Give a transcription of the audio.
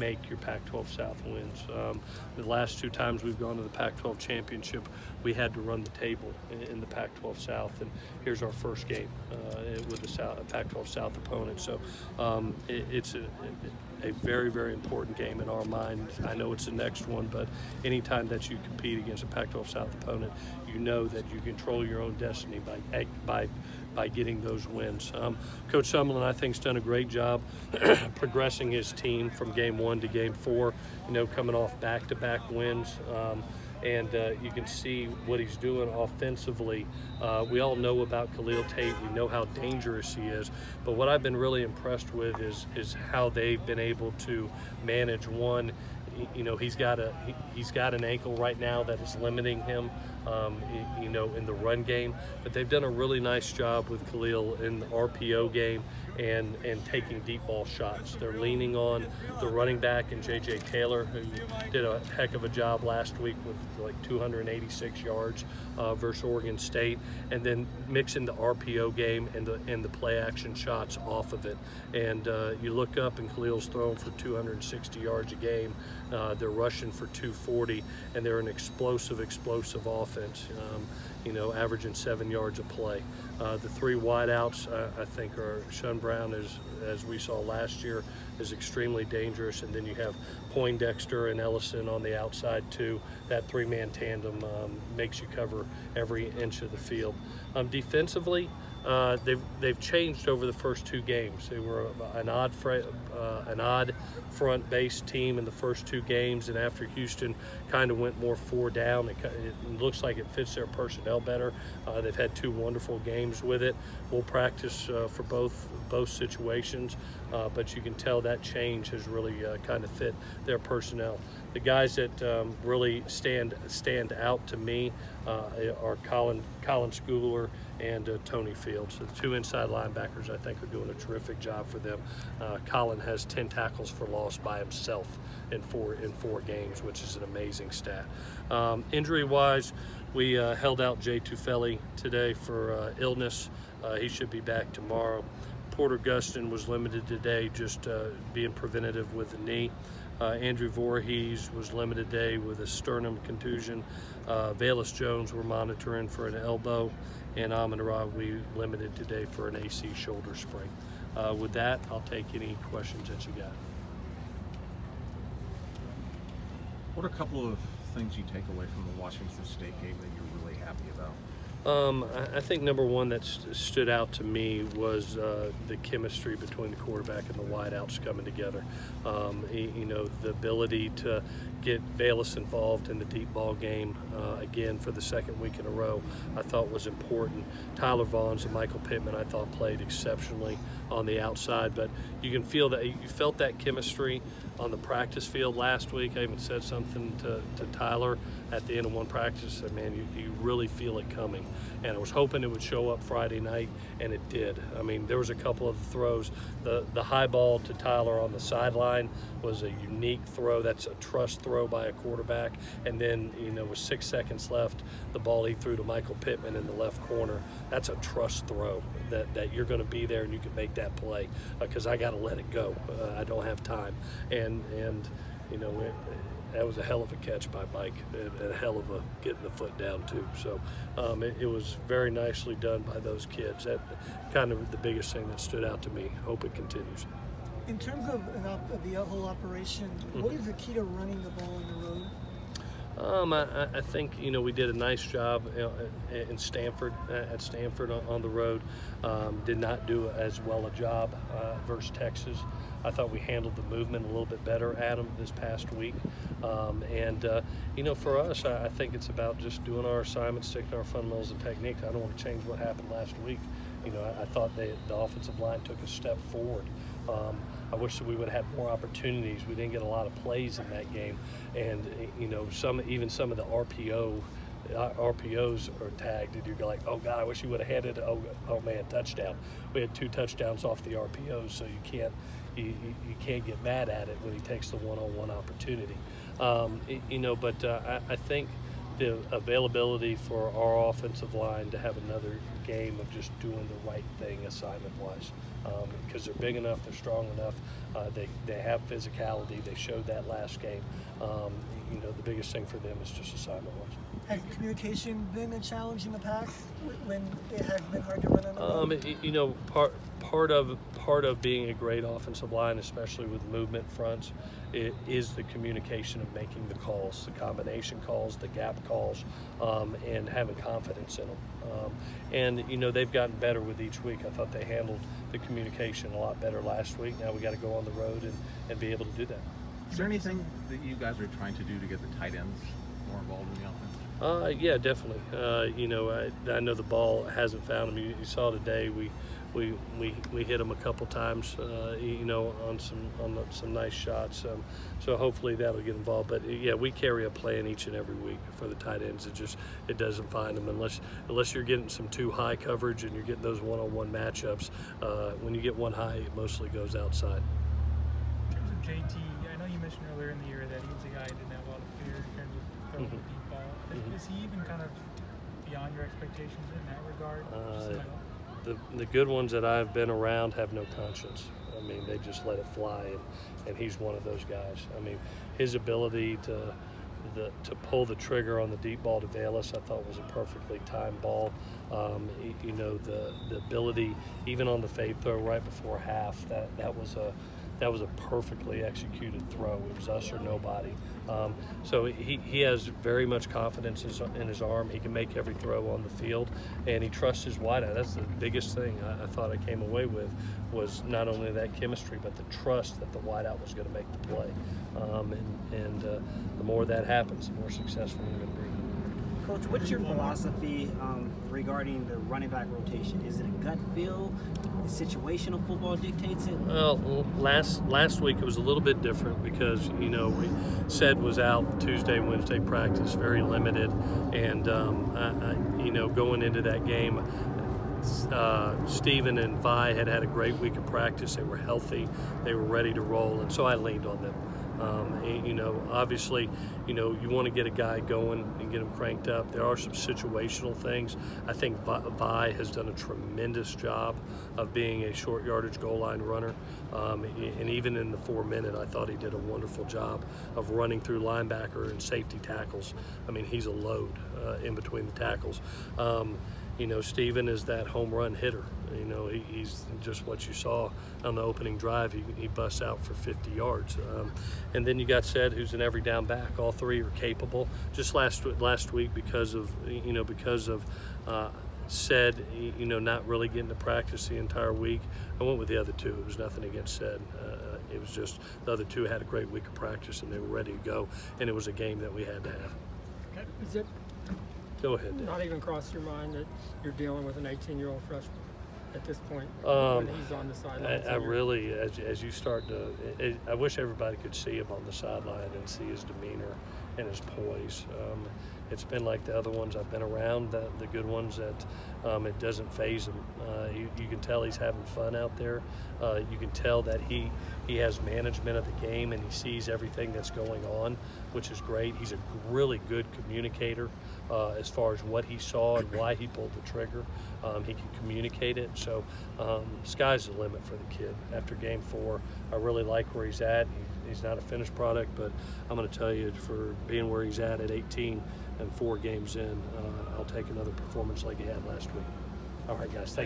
make your Pac-12 South wins. The last 2 times we've gone to the Pac-12 championship, we had to run the table in the Pac-12 South, and here's our first game with a Pac-12 South opponent. So it's a very, very important game in our mind. I know it's the next one, but anytime that you compete against a Pac-12 South opponent, you know that you control your own destiny by getting those wins. Coach Summerlin, I think, has done a great job progressing his team from game 1 to game 4, you know, coming off back-to-back wins. And you can see what he's doing offensively. We all know about Khalil Tate. We know how dangerous he is. But what I've been really impressed with is how they've been able to manage one. You know, he's got an ankle right now that is limiting him, you know, in the run game. But they've done a really nice job with Khalil in the RPO game and taking deep ball shots. They're leaning on the running back and J.J. Taylor, who did a heck of a job last week with like 286 yards versus Oregon State, and then mixing the RPO game and the play action shots off of it. And you look up and Khalil's throwing for 260 yards a game. They're rushing for 240, and they're an explosive offense, you know, averaging 7 yards a play. The 3 wideouts, I think, are Sean Brown, as we saw last year, is extremely dangerous. And then you have Poindexter and Ellison on the outside, too. That 3-man tandem makes you cover every inch of the field. Defensively, they've changed over the first 2 games. They were an odd front-based team in the first 2 games, and after Houston kind of went more 4 down, it looks like it fits their personnel better. They've had 2 wonderful games with it. We'll practice for both situations, but you can tell that change has really kind of fit their personnel. The guys that really stand out to me are Colin Schooler and Tony Fields. So the 2 inside linebackers, I think, are doing a terrific job for them. Colin has 10 tackles for loss by himself in four games, which is an amazing stat. Injury-wise, we held out Jay Tufeli today for illness. He should be back tomorrow. Porter Gustin was limited today, just being preventative with the knee. Andrew Voorhees was limited today with a sternum contusion. Valus Jones we're monitoring for an elbow, and Amon-Ra we limited today for an AC shoulder sprain. With that, I'll take any questions that you got. What are a couple of things you take away from the Washington State game that you're really happy about? I think number one that stood out to me was the chemistry between the quarterback and the wideouts coming together. You know, the ability to get Valus involved in the deep ball game again for the 2nd week in a row, I thought was important. Tyler Vaughns and Michael Pittman, I thought, played exceptionally on the outside, but you can feel that you felt that chemistry on the practice field last week. I even said something to Tyler at the end of one practice. Said, man, you really feel it coming. And I was hoping it would show up Friday night, and it did. I mean, there was a couple of throws. The high ball to Tyler on the sideline was a unique throw. That's a trust throw by a quarterback. And then, you know, with 6 seconds left, the ball he threw to Michael Pittman in the left corner, that's a trust throw that you're going to be there and you can make that play because I got to let it go. I don't have time. And you know, that was a hell of a catch by Mike and a hell of a getting the foot down too. So it was very nicely done by those kids. That kind of the biggest thing that stood out to me. Hope it continues. In terms of the whole operation, what is the key to running the ball on the road? I think, you know, we did a nice job in Stanford, at Stanford on the road. Did not do as well a job versus Texas. I thought we handled the movement a little bit better at them this past week. You know, for us, I think it's about just doing our assignments, sticking to our fundamentals and techniques. I don't want to change what happened last week. You know, I thought the offensive line took a step forward. I wish that we would have had more opportunities. We didn't get a lot of plays in that game, and you know, even some of the RPOs are tagged, and you're like, oh God, I wish you would have had it. Oh man, touchdown! We had 2 touchdowns off the RPOs, so you can't get mad at it when he takes the one-on-one opportunity. You know, but I think the availability for our offensive line to have another game of just doing the right thing assignment-wise, because they're big enough, they're strong enough, they have physicality. They showed that last game. You know, the biggest thing for them is just assignment-wise. Has communication been a challenge in the past when it has been hard to run on the road? You know, part of being a great offensive line, especially with movement fronts, is the communication of making the calls, the combination calls, the gap calls, and having confidence in them. And you know, they've gotten better with each week. I thought they handled the communication a lot better last week. Now we got to go on the road and be able to do that. Is there anything that you guys are trying to do to get the tight ends more involved in the offense? Yeah, definitely. You know, I know the ball hasn't found him. You saw today we hit him a couple times. You know, on some nice shots. So hopefully that'll get involved. But yeah, we carry a plan each and every week for the tight ends. It doesn't find them unless you're getting some too high coverage and you're getting those one-on-one matchups. When you get one high, it mostly goes outside. In terms of JT, I know you mentioned earlier in the year that he was a guy who didn't have a lot of fear in terms of throwing the deep ball. Is he even kind of beyond your expectations in that regard? The good ones that I've been around have no conscience. I mean, they just let it fly, and he's one of those guys. I mean, his ability to pull the trigger on the deep ball to Velas, I thought was a perfectly timed ball. You know, the ability, even on the fade throw right before half, that was a perfectly executed throw. It was us or nobody. So he has very much confidence in his arm. He can make every throw on the field, and he trusts his wideout. That's the biggest thing I thought I came away with, was not only that chemistry, but the trust that the wideout was going to make the play. The more that happens, the more successful we're going to be. Coach, what's your philosophy regarding the running back rotation? Is it a gut feel? Situational football dictates it? Well, last week it was a little bit different because, you know, Ced was out Tuesday, Wednesday practice, very limited, and you know, going into that game, Steven and Vi had a great week of practice. They were healthy, they were ready to roll, and so I leaned on them. You know, obviously, you know, you want to get a guy going and get him cranked up. There are some situational things. I think Vi has done a tremendous job of being a short yardage goal line runner. And even in the 4-minute, I thought he did a wonderful job of running through linebacker and safety tackles. I mean, he's a load in between the tackles. You know, Steven is that home run hitter. You know, he's just what you saw on the opening drive. He busts out for 50 yards. And then you got Ced, who's an every down back. All three are capable. Just last week, because of Ced, you know, not really getting to practice the entire week, I went with the other two. It was nothing against Ced. It was just the other two had a great week of practice and they were ready to go. And it was a game that we had to have. Is it Go ahead, Dave. not even cross your mind that you're dealing with an 18-year-old freshman at this point when he's on the sideline? I really, as you start to, I wish everybody could see him on the sideline and see his demeanor and his poise. It's been like the other ones I've been around, the good ones, that it doesn't faze him. You can tell he's having fun out there. You can tell that he has management of the game and he sees everything that's going on, which is great. He's a really good communicator as far as what he saw and why he pulled the trigger. He can communicate it. So sky's the limit for the kid. After game 4, I really like where he's at. He's not a finished product, but I'm going to tell you, for being where he's at 18 and 4 games in, I'll take another performance like he had last week. All right, guys, thank you.